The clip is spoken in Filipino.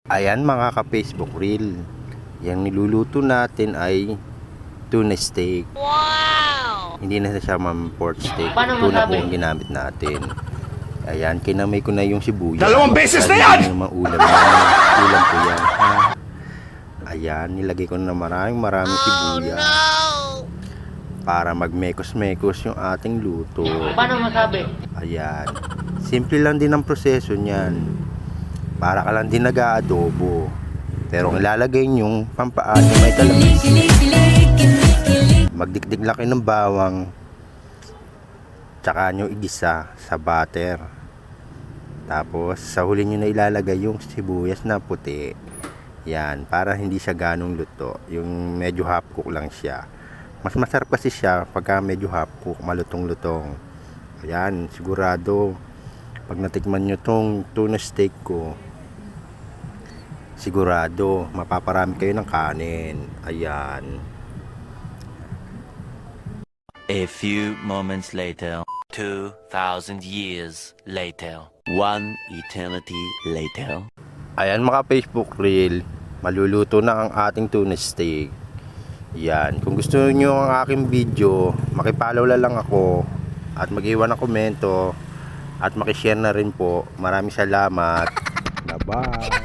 Ayan mga ka-Facebook reel. Yang niluluto natin ay tuna steak. Wow! Hindi na siya pork steak. Paano Tuna po masabi? ang ginamit natin. Ayan, kinamay ko na yung sibuyas. 2 beses na Dahil yan! hindi naman ulam yan. Ulam ko yan. Ha? Ayan, nilagay ko na maraming sibuyas. Para magmekos-mekos yung ating luto. Paano masabi? Ayan. Simple lang din ang proseso niyan. Para ka lang din nag-aadobo. Pero ang ilalagay nyong pampaan may talamis. Magdikdik lang kayo ng bawang. Tsaka nyo igisa sa butter. Tapos sa huli nyo na ilalagay yung sibuyas na puti. Yan. Para hindi siya ganong luto. Yung medyo half cook lang siya. Mas masarap kasi siya pagka medyo half cook, malutong-lutong. Ayan. Sigurado pag natikman nyo tong tuna steak ko, sigurado mapaparami kayo ng kanin. Ayan. A few moments later, 2,000 years later, one eternity later. Ayan mga Facebook reel, maluluto na ang ating tuna steak. Yan, kung gusto niyo ang aking video, makipollow lang ako at mag-iwan ng komento at makishare na rin po. Maraming salamat. Bye-bye.